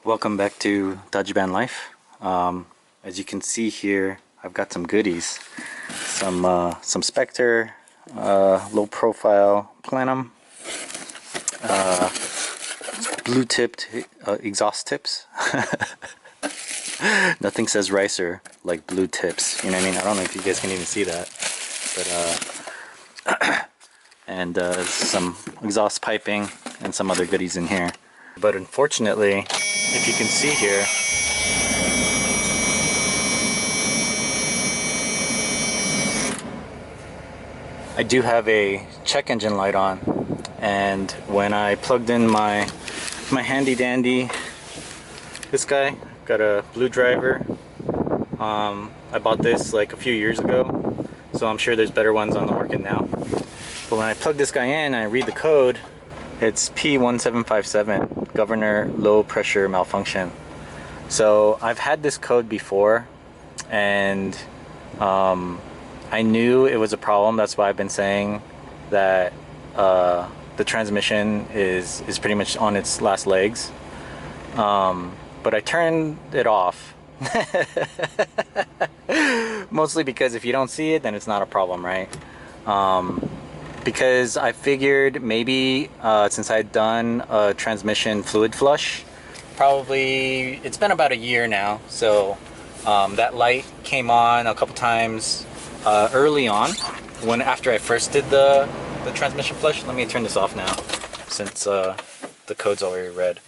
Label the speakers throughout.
Speaker 1: Welcome back to DajibanLife. As you can see here, I've got some goodies. Some Spectre, low profile plenum, blue tipped exhaust tips. Nothing says ricer like blue tips. You know what I mean? I don't know if you guys can even see that, but and some exhaust piping and some other goodies in here. But unfortunately, if you can see here, I do have a check engine light on, and when I plugged in my handy dandy, this guy got a blue driver. I bought this like a few years ago, so I'm sure there's better ones on the market now. But when I plug this guy in and I read the code, it's P1757, governor low pressure malfunction. So I've had this code before, and I knew it was a problem. That's why I've been saying that the transmission is pretty much on its last legs. But I turned it off. Mostly because if you don't see it, then it's not a problem, right? Because I figured maybe since I'd done a transmission fluid flush, probably it's been about a year now, so that light came on a couple times early on after I first did the transmission flush. Let me turn this off now since the code's already red.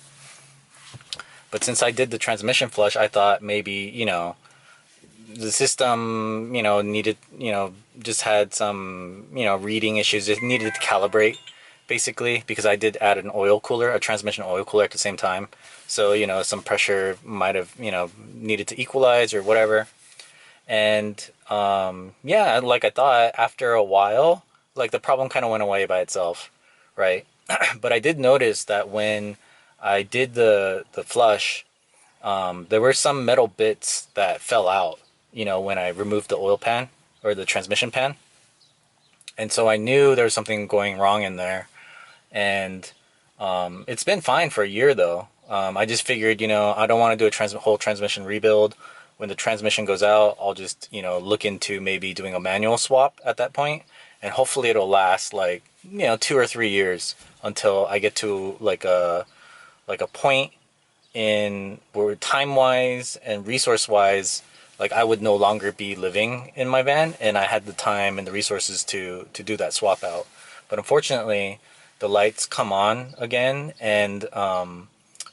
Speaker 1: But since I did the transmission flush, I thought maybe, the system, needed, just had some, reading issues. It needed to calibrate, basically, because I did add an oil cooler, a transmission oil cooler at the same time. So, some pressure might have, needed to equalize or whatever. And, yeah, like I thought, after a while, like the problem kind of went away by itself, right? But I did notice that when I did the flush, there were some metal bits that fell out, when I removed the oil pan or the transmission pan. And so I knew there was something going wrong in there. And it's been fine for a year though. I just figured, I don't want to do a whole transmission rebuild. When the transmission goes out, I'll just, look into maybe doing a manual swap at that point. And hopefully it'll last like, 2 or 3 years until I get to like a point in where time-wise and resource-wise, like I would no longer be living in my van, and I had the time and the resources to do that swap out. But unfortunately, the lights come on again, and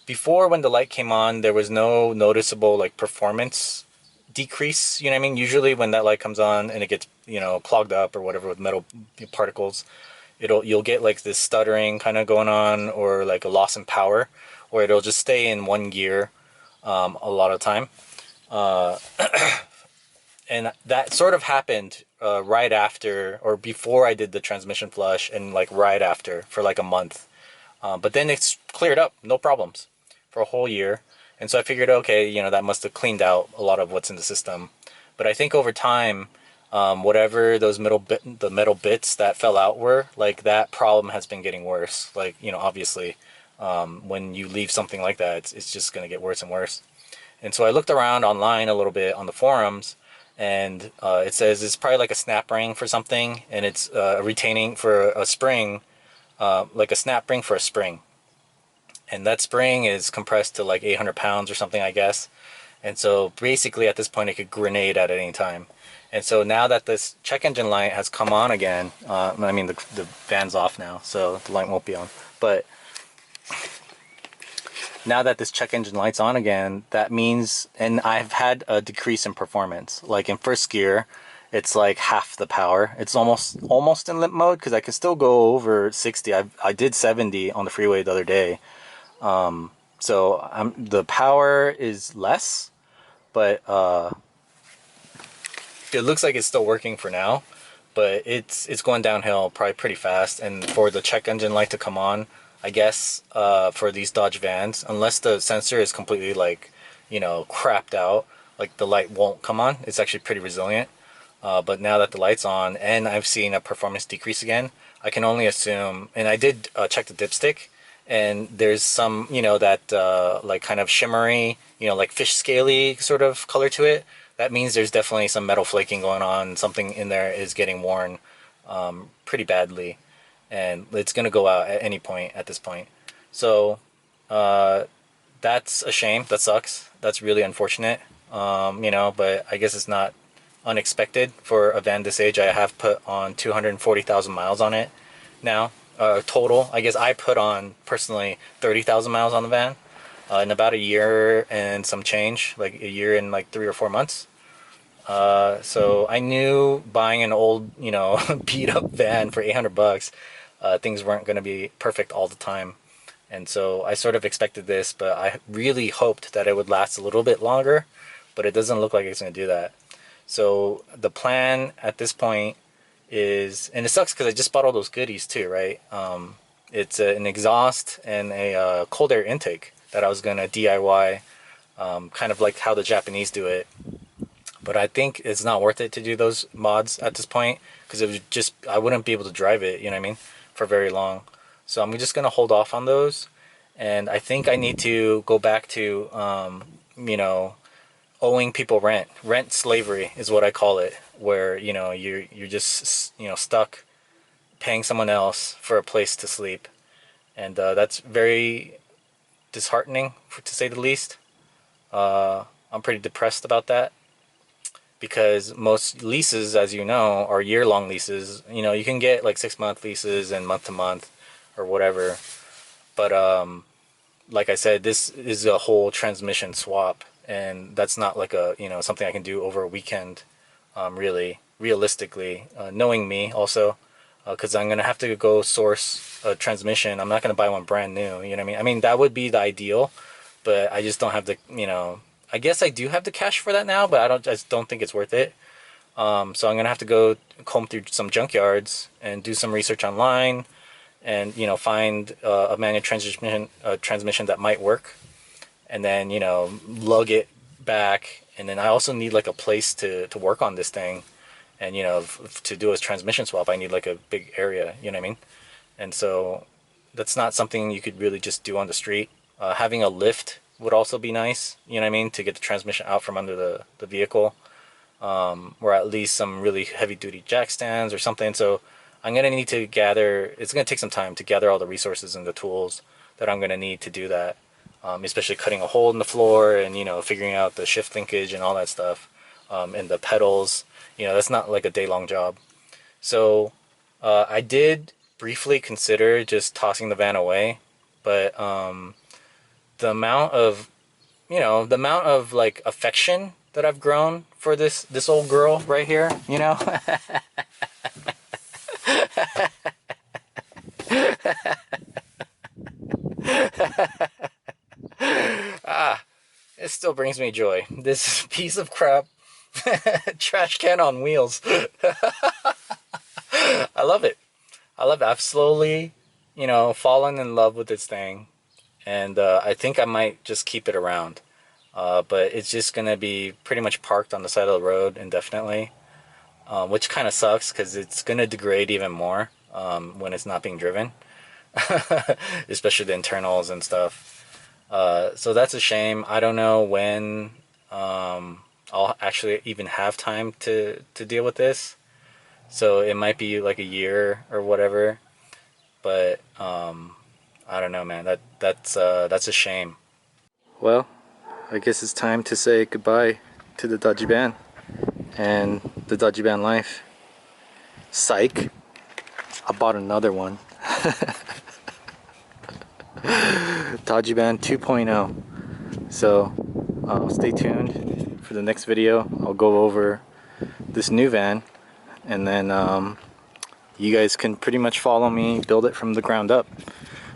Speaker 1: before, when the light came on, there was no noticeable like performance decrease. You know what I mean? Usually when that light comes on and it gets, clogged up or whatever with metal particles, you'll get like this stuttering kind of going on, or like a loss in power, or it'll just stay in one gear a lot of time. And that sort of happened right after or before I did the transmission flush, and like right after for like a month. But then it's cleared up, no problems, for a whole year. And so I figured, okay, that must have cleaned out a lot of what's in the system. But I think over time, whatever those the metal bits that fell out were, like that problem has been getting worse. Like, obviously, when you leave something like that, it's just going to get worse and worse. And so I looked around online a little bit on the forums, and it says it's probably like a snap ring for something, and it's retaining for a spring, like a snap ring for a spring. And that spring is compressed to like 800 pounds or something, I guess. And so basically at this point it could grenade at any time. And so now that this check engine light has come on again, I mean the van's off now, so the light won't be on. But now that this check engine light's on again, that means, and I've had a decrease in performance. Like in first gear, it's like half the power. It's almost in limp mode, because I can still go over 60. I did 70 on the freeway the other day. So the power is less, but it looks like it's still working for now. But it's going downhill probably pretty fast. And for the check engine light to come on, I guess for these Dodge vans, unless the sensor is completely like, crapped out, like the light won't come on. It's actually pretty resilient. But now that the light's on and I've seen a performance decrease again, I can only assume, and I did check the dipstick, and there's some, you know, that like kind of shimmery, you know, like fish scaly sort of color to it, that means there's definitely some metal flaking going on. Something in there is getting worn pretty badly, and it's gonna go out at any point at this point. So that's a shame. That sucks. That's really unfortunate. You know, but I guess it's not unexpected for a van this age. I have put on 240,000 miles on it now, total. I guess I put on personally 30,000 miles on the van in about a year and some change, like a year and like 3 or 4 months. So I knew buying an old, you know, beat up van for 800 bucks, things weren't going to be perfect all the time. And so I sort of expected this, but I really hoped that it would last a little bit longer, but it doesn't look like it's going to do that. So the plan at this point is, and it sucks because I just bought all those goodies too, right? It's an exhaust and a cold air intake that I was going to DIY, kind of like how the Japanese do it. But I think it's not worth it to do those mods at this point because it was just, I wouldn't be able to drive it, you know what I mean, for very long. So I'm just going to hold off on those. And I think I need to go back to, you know, owing people rent. Rent slavery is what I call it, where, you know, you're just, you know, stuck paying someone else for a place to sleep. And that's very disheartening, to say the least. I'm pretty depressed about that because most leases, as you know, are year-long leases. You know, you can get like 6-month leases and month-to-month or whatever. But like I said, this is a whole transmission swap, and that's not like a, you know, something I can do over a weekend, really, realistically, knowing me also, because I'm gonna have to go source a transmission. I'm not gonna buy one brand new, you know what I mean? I mean, that would be the ideal, but I just don't have the, you know, I guess I do have the cash for that now, but I just don't think it's worth it. So I'm gonna have to go comb through some junkyards and do some research online, and, you know, find a manual transmission that might work, and then, you know, lug it back. And then I also need like a place to work on this thing, and, you know, to do a transmission swap I need like a big area, you know what I mean? And so that's not something you could really just do on the street. Having a lift would also be nice, you know what I mean, to get the transmission out from under the vehicle, or at least some really heavy duty jack stands or something. So I'm going to need to gather, it's going to take some time to gather all the resources and the tools that I'm going to need to do that, especially cutting a hole in the floor and, you know, figuring out the shift linkage and all that stuff, and the pedals. You know, that's not like a day-long job. So I did briefly consider just tossing the van away, but the amount of, you know, the amount of like affection that I've grown for this old girl right here, you know. It still brings me joy. This piece of crap trash can on wheels. I love it. I love it. I've slowly, you know, fallen in love with this thing, and I think I might just keep it around. But it's just gonna be pretty much parked on the side of the road indefinitely, which kind of sucks because it's gonna degrade even more when it's not being driven, especially the internals and stuff. So that's a shame. I don't know when I'll actually even have time to deal with this. So it might be like a year or whatever. But I don't know, man. That's a shame. Well, I guess it's time to say goodbye to the Dajiban and the DajibanLife. Psych. I bought another one. Dajiban 2.0. So stay tuned for the next video. I'll go over this new van, and then you guys can pretty much follow me build it from the ground up,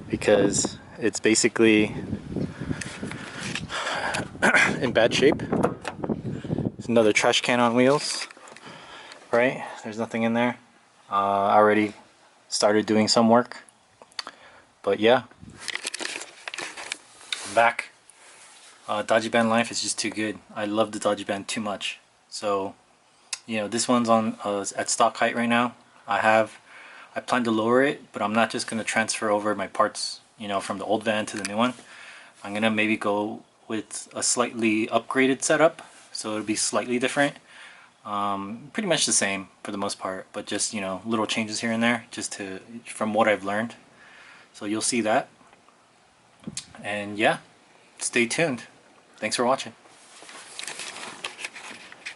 Speaker 1: because it's basically in bad shape. It's another trash can on wheels, right? There's nothing in there. I already started doing some work, but yeah, I'm back. DajibanLife is just too good. I love the Dajiban too much. So, you know, this one's on at stock height right now. I plan to lower it, but I'm not just going to transfer over my parts you know, from the old van to the new one. I'm gonna maybe go with a slightly upgraded setup, so it'll be slightly different. Pretty much the same for the most part, but just, you know, little changes here and there, just to, from what I've learned. So you'll see that. And yeah, stay tuned. Thanks for watching.